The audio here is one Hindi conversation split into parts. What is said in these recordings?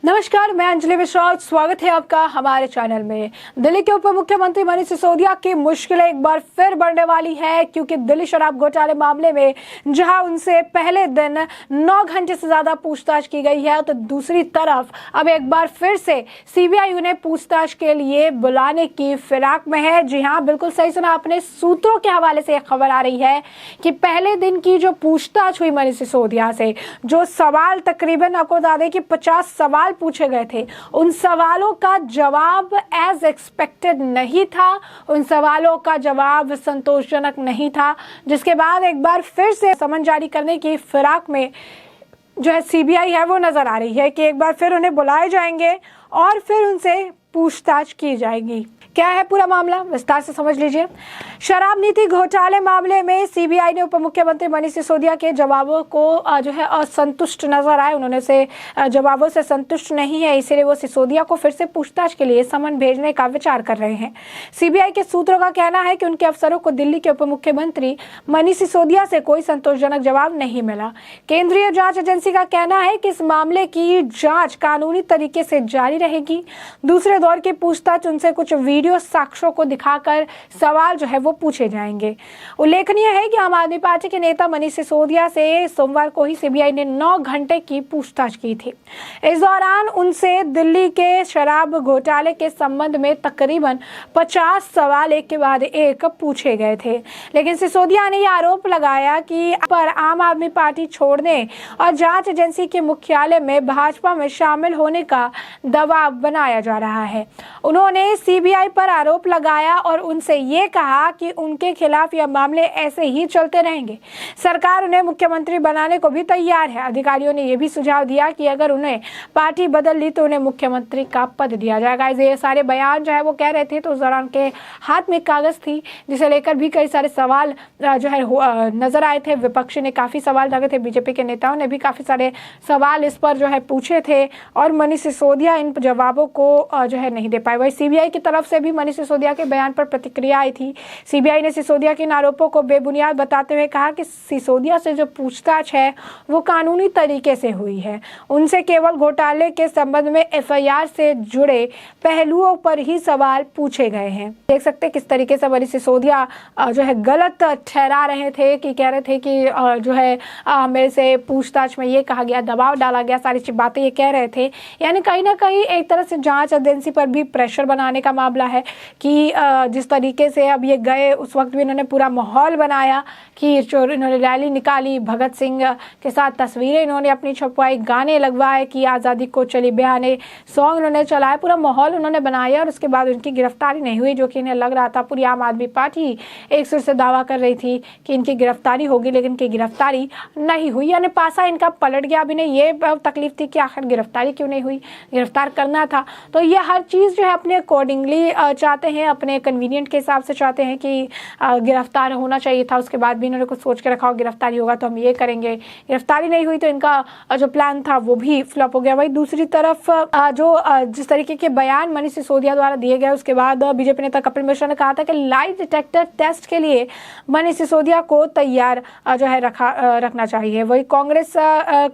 नमस्कार, मैं अंजलि मिश्रा। स्वागत है आपका हमारे चैनल में। दिल्ली के उप मुख्यमंत्री मनीष सिसोदिया की मुश्किलें एक बार फिर बढ़ने वाली है, क्योंकि दिल्ली शराब घोटाले मामले में जहां उनसे पहले दिन 9 घंटे से ज्यादा पूछताछ की गई है, तो दूसरी तरफ अब एक बार फिर से सीबीआई उन्हें पूछताछ के लिए बुलाने की फिराक में है। जी हाँ, बिल्कुल सही सुना आपने। सूत्रों के हवाले से एक खबर आ रही है कि पहले दिन की जो पूछताछ हुई मनीष सिसोदिया से, जो सवाल तकरीबन आपको बता दें कि 50 सवाल पूछे गए थे, उन सवालों का जवाब एज एक्सपेक्टेड नहीं था, उन सवालों का जवाब संतोषजनक नहीं था, जिसके बाद एक बार फिर से समन जारी करने की फिराक में जो है सीबीआई है वो नजर आ रही है कि एक बार फिर उन्हें बुलाए जाएंगे और फिर उनसे पूछताछ की जाएगी। क्या है पूरा मामला, विस्तार से समझ लीजिए। शराब नीति घोटाले मामले में सीबीआई ने उप मुख्यमंत्री मनीष सिसोदिया के जवाबों को जो है असंतुष्ट नजर आए। उन्होंने से जवाबों से संतुष्ट नहीं है, इसीलिए वो सिसोदिया को फिर से पूछताछ के लिए समन भेजने का विचार कर रहे हैं। सीबीआई के सूत्रों का कहना है कि उनके अफसरों को दिल्ली के उप मुख्यमंत्री मनीष सिसोदिया से कोई संतोषजनक जवाब नहीं मिला। केंद्रीय जांच एजेंसी का कहना है कि इस मामले की जांच कानूनी तरीके से जारी रहेगी। दूसरे दौर की पूछताछ उनसे कुछ वीडियो साक्ष्यों को दिखाकर सवाल जो है वो पूछे जाएंगे। उल्लेखनीय है कि आम आदमी पार्टी के नेता मनीष सिसोदिया से सोमवार को ही सीबीआई ने 9 घंटे की पूछताछ की थी। इस दौरान उनसे दिल्ली के शराब घोटाले के संबंध में तकरीबन 50 सवाल एक के बाद एक पूछे गए थे, लेकिन सिसोदिया ने यह आरोप लगाया कि पर आम आदमी पार्टी छोड़ने और जांच एजेंसी के मुख्यालय में भाजपा में शामिल होने का दबाव बनाया जा रहा है। उन्होंने सीबीआई पर आरोप लगाया और उनसे ये कहा कि उनके खिलाफ यह मामले ऐसे ही चलते रहेंगे। सरकार उन्हें मुख्यमंत्री बनाने को भी तैयार है। अधिकारियों ने यह भी सुझाव दिया कि अगर उन्हें पार्टी बदल ली तो उन्हें मुख्यमंत्री का पद दिया जाएगा। ये सारे बयान जो है वो कह रहे थे, तो उस दौरान के हाथ में कागज थी जिसे लेकर भी कई सारे सवाल जो है नजर आए थे। विपक्ष ने काफी सवाल रखे थे, बीजेपी के नेताओं ने भी काफी सारे सवाल इस पर जो है पूछे थे और मनीष सिसोदिया इन जवाबों को जो है नहीं दे पाए। वही सीबीआई की तरफ से भी मनीष सिसोदिया के बयान पर प्रतिक्रिया आई थी। सीबीआई ने सिसोदिया के इन आरोपों को बेबुनियाद बताते हुए कहा कि सिसोदिया से जो पूछताछ है वो कानूनी तरीके से हुई है। उनसे केवल घोटाले के संबंध में एफआईआर से जुड़े पहलुओं पर ही सवाल पूछे गए हैं। देख सकते हैं किस तरीके से मनीष सिसोदिया जो है गलत ठहरा रहे थे कि कह रहे थे कि जो है मेरे से पूछताछ में ये कहा गया, दबाव डाला गया, सारी बातें ये कह रहे थे। यानी कहीं ना कहीं एक तरह से जांच एजेंसी पर भी प्रेशर बनाने का मामला है कि जिस तरीके से अब ये गए उस वक्त भी इन्होंने पूरा माहौल बनाया कि इन्होंने रैली निकाली, भगत सिंह के साथ तस्वीरें इन्होंने अपनी छपवाई, गाने लगवाए कि आज़ादी को चली बयाने, सॉन्ग उन्होंने चलाया, पूरा माहौल उन्होंने बनाया और उसके बाद उनकी गिरफ्तारी नहीं हुई, जो कि इन्हें लग रहा था। पूरी आम आदमी पार्टी एक सुर से दावा कर रही थी कि इनकी गिरफ्तारी होगी, लेकिन इनकी गिरफ्तारी नहीं हुई। यानी पासा इनका पलट गया। अब इन्हें ये तकलीफ थी कि आखिर गिरफ्तारी क्यों नहीं हुई, गिरफ्तार करना था। तो ये हर चीज़ जो है अपने अकॉर्डिंगली चाहते हैं, अपने कन्वीनियंट के हिसाब से चाहते हैं कि गिरफ्तार होना चाहिए था। उसके बाद भी इन्होंने कुछ सोच के रखा हो गिरफ्तारी होगा तो हम ये करेंगे, गिरफ्तारी नहीं हुई तो इनका जो प्लान था वो भी फ्लॉप हो गया। वही दूसरी तरफ जो जिस तरीके के बयान मनीष सिसोदिया द्वारा दिए गए, उसके बाद बीजेपी नेता कपिल मिश्रा ने कहा था कि लाई डिटेक्टर टेस्ट के लिए मनीष सिसोदिया को तैयार जो है रखना चाहिए। वही कांग्रेस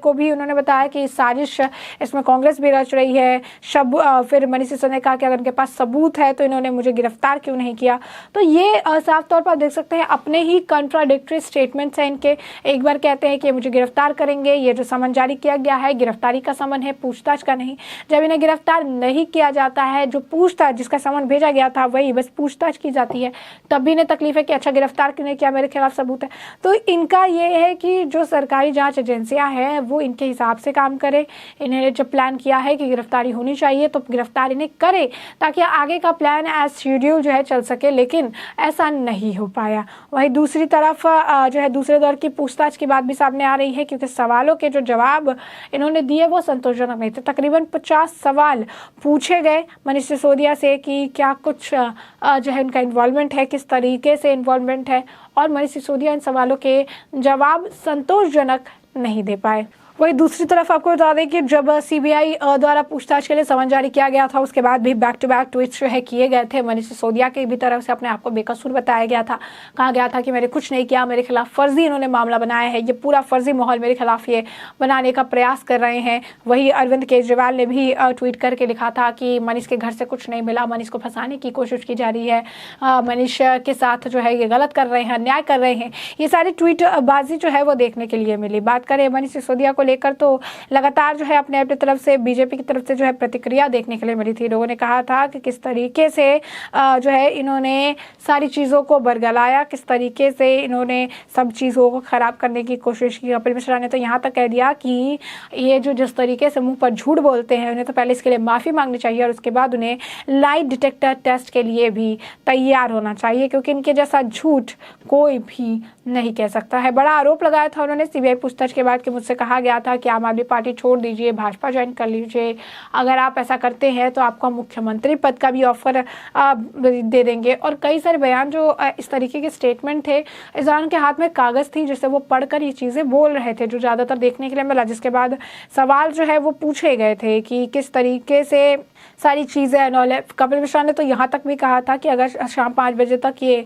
को भी उन्होंने बताया कि साजिश इसमें कांग्रेस भी रच रही है। फिर मनीष सिसोदिया ने कहा कि अगर उनके पास सबूत है तो इन्होंने मुझे गिरफ्तार क्यों नहीं किया। तो ये साफ तौर पर देख सकते हैं अपने ही कंट्राडिक्टरी स्टेटमेंट्स हैं इनके। एक बार कहते हैं कि मुझे गिरफ्तार करेंगे, ये जो समन जारी किया गया है गिरफ्तारी का समन है, पूछताछ का नहीं। जब इन्हें गिरफ्तार नहीं किया जाता है, जो पूछताछ जिसका समन भेजा गया था वही बस पूछताछ की जाती है, तब भी इन्हें तकलीफ है कि अच्छा गिरफ्तार क्यों नहीं किया, मेरे खिलाफ सबूत है। तो इनका ये है कि जो सरकारी जांच एजेंसियां हैं वो इनके हिसाब से काम करे। इन्हें जो प्लान किया है कि गिरफ्तारी होनी चाहिए तो गिरफ्तार इन्हें करे, ताकि आगे का प्लान एज शेड्यूल जो है चल सके, लेकिन ऐसा नहीं हो पाया। वहीं दूसरी तरफ जो है दूसरे दौर की पूछताछ की बात भी सामने आ रही है, क्योंकि सवालों के जो जवाब इन्होंने दिए वो संतोषजनक नहीं थे। तकरीबन 50 सवाल पूछे गए मनीष सिसोदिया से कि क्या कुछ जो है उनका इन्वॉल्वमेंट है, किस तरीके से इन्वॉल्वमेंट है, और मनीष सिसोदिया इन सवालों के जवाब संतोषजनक नहीं दे पाए। वही दूसरी तरफ आपको बता दें कि जब सीबीआई द्वारा पूछताछ के लिए समन जारी किया गया था, उसके बाद भी बैक टू बैक ट्वीट्स जो है किए गए थे। मनीष सिसोदिया की भी तरफ से अपने आप को बेकसूर बताया गया था, कहा गया था कि मैंने कुछ नहीं किया, मेरे खिलाफ फर्जी इन्होंने मामला बनाया है, ये पूरा फर्जी माहौल मेरे खिलाफ ये बनाने का प्रयास कर रहे हैं। वही अरविंद केजरीवाल ने भी ट्वीट करके लिखा था कि मनीष के घर से कुछ नहीं मिला, मनीष को फंसाने की कोशिश की जा रही है, मनीष के साथ जो है ये गलत कर रहे हैं, अन्याय कर रहे हैं। ये सारी ट्वीट बाजी जो है वो देखने के लिए मिली। बात करें मनीष सिसोदिया को लेकर तो लगातार जो है अपने तरफ से बीजेपी की तरफ से जो है प्रतिक्रिया देखने के लिए मिली थी। लोगों ने कहा था कि किस तरीके से जो है इन्होंने सारी चीज़ों को बरगलाया, किस तरीके से इन्होंने सब चीज़ों को खराब करने की कोशिश की। कपिल मिश्रा ने तो यहाँ तक कह दिया कि ये जो जिस तरीके से मुंह पर झूठ बोलते हैं, उन्हें तो पहले इसके लिए माफ़ी मांगनी चाहिए और उसके बाद उन्हें लाई डिटेक्टर टेस्ट के लिए भी तैयार होना चाहिए, क्योंकि इनके जैसा झूठ कोई भी नहीं कह सकता है। बड़ा आरोप लगाया था उन्होंने सीबीआई पूछताछ के बाद कि मुझसे कहा गया था कि आम आदमी पार्टी छोड़ दीजिए, भाजपा ज्वाइन कर लीजिए, अगर आप ऐसा करते हैं तो आपको मुख्यमंत्री पद का भी ऑफर दे देंगे। और कई सारे बयान जो इस तरीके के स्टेटमेंट थे। इस दौरान के हाथ में कागज़ थी जिससे वो पढ़कर ये चीज़ें बोल रहे थे, जो ज़्यादातर देखने के लिए मिला। जिसके बाद सवाल जो है वो पूछे गए थे कि किस तरीके से सारी चीज़ें। कपिल मिश्रा ने तो यहाँ तक भी कहा था कि अगर शाम 5 बजे तक ये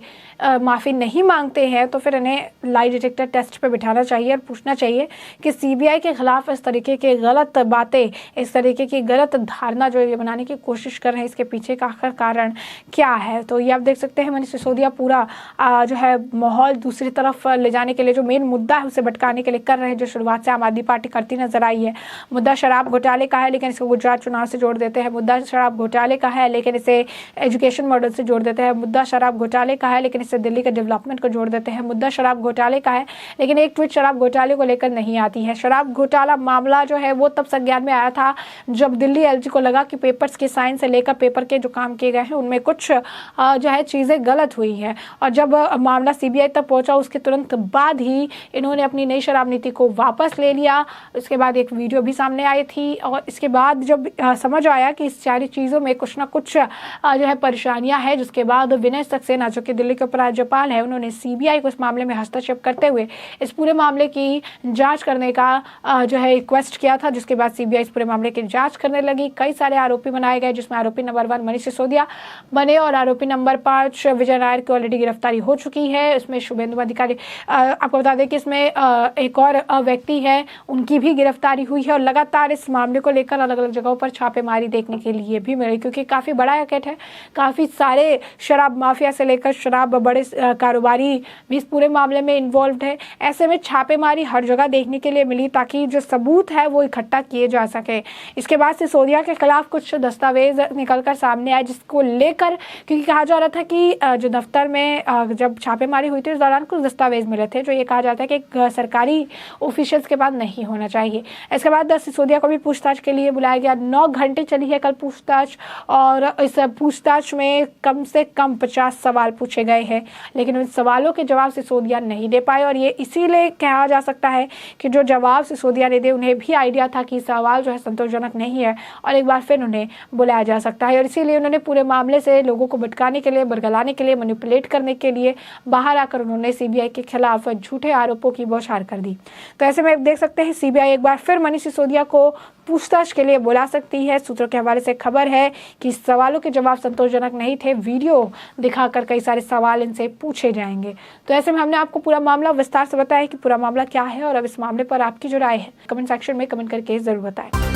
माफ़ी नहीं मांगते हैं तो फिर इन्हें लाई डिटेक्टर टेस्ट पे बिठाना चाहिए और पूछना चाहिए कि सीबीआई के खिलाफ इस तरीके के गलत बातें, इस तरीके की गलत धारणा जो ये बनाने की कोशिश कर रहे हैं, इसके पीछे का आखिर कारण क्या है। तो ये आप देख सकते हैं मनीष सिसोदिया पूरा जो है माहौल दूसरी तरफ ले जाने के लिए, जो मेन मुद्दा है उसे भटकाने के लिए कर रहे हैं, जो शुरुआत से आम आदमी पार्टी करती नजर आई है। मुद्दा शराब घोटाले का है लेकिन इसको गुजरात चुनाव से जोड़ देते हैं। मुद्दा शराब घोटाले का है लेकिन इसे एजुकेशन मॉडल से जोड़ देते हैं। मुद्दा शराब घोटाले का है लेकिन इससे दिल्ली के डेवलपमेंट को जोड़ देते हैं। मुद्दा शराब घोटाले का है लेकिन एक ट्वीट शराब घोटाले को लेकर नहीं आती है। शराब घोटाला मामला जो है वो तब संज्ञान में आया था जब दिल्ली एलजी को लगा कि पेपर्स के साइन से लेकर पेपर के जो काम किए गए हैं उनमें कुछ जो है चीज़ें गलत हुई है। और जब मामला सीबीआई तक पहुंचा उसके तुरंत बाद ही इन्होंने अपनी नई शराब नीति को वापस ले लिया। उसके बाद एक वीडियो भी सामने आई थी और इसके बाद जब समझ आया कि इस सारी चीज़ों में कुछ ना कुछ जो है परेशानियां हैं, जिसके बाद विनय सक्सेना जो कि दिल्ली के उपराज्यपाल है, उन्होंने सीबीआई को इस मामले में हस्तक्षेप करते हुए इस पूरे मामले की जांच करने का जो है रिक्वेस्ट किया था। जिसके बाद सीबीआई इस पूरे मामले की जांच करने लगी। कई सारे आरोपी बनाए गए जिसमें आरोपी नंबर 1 मनीष सिसोदिया बने और आरोपी नंबर 5 विजय नायर की ऑलरेडी गिरफ्तारी हो चुकी है। इसमें शुभेंदु अधिकारी, आपको बता दें कि इसमें एक और व्यक्ति है, उनकी भी गिरफ्तारी हुई है। और लगातार इस मामले को लेकर अलग अलग जगहों पर छापेमारी देखने के लिए भी मिली, क्योंकि काफ़ी बड़ा रैकेट है। काफ़ी सारे शराब माफिया से लेकर शराब बड़े कारोबारी भी इस पूरे मामले में इन्वॉल्व है। ऐसे में छापेमारी हर जगह देखने के लिए मिली ताकि जो सबूत है वो इकट्ठा किए जा सके। इसके बाद सिसोदिया के खिलाफ कुछ दस्तावेज निकलकर सामने आए जिसको लेकर, क्योंकि कहा जा रहा था कि जो दफ्तर में जब छापेमारी हुई थी उस दौरान कुछ दस्तावेज मिले थे जो ये कहा जाता है कि सरकारी ऑफिशियल्स के पास नहीं होना चाहिए। इसके बाद सिसोदिया को भी पूछताछ के लिए बुलाया गया। 9 घंटे चली है कल पूछताछ और इस पूछताछ में कम से कम 50 सवाल पूछे गए हैं, लेकिन उन सवालों के जवाब सिसोदिया नहीं दे पाए। और ये इसीलिए कहा जा सकता है कि जो जवाब सिसोदिया ने दिए उन्हें भी आइडिया था कि सवाल जो है संतोषजनक नहीं है और एक बार फिर उन्हें बुलाया जा सकता है। और इसीलिए उन्होंने पूरे मामले से लोगों को भटकाने के लिए, बरगलाने के लिए, मैनिपुलेट करने के लिए बाहर आकर उन्होंने सीबीआई के खिलाफ झूठे आरोपों की बौछार कर दी। तो ऐसे में देख सकते हैं सीबीआई एक बार फिर मनीष सिसोदिया को पूछताछ के लिए बुला सकती है। सूत्रों के हवाले से खबर है कि सवालों के जवाब संतोषजनक नहीं थे, वीडियो दिखाकर कई सारे सवाल इनसे पूछे जाएंगे। तो ऐसे में हमने आपको पूरा मामला विस्तार से बताया कि पूरा मामला क्या है और अब इस मामले पर आपकी जो राय है कमेंट सेक्शन में कमेंट करके जरूर बताएं।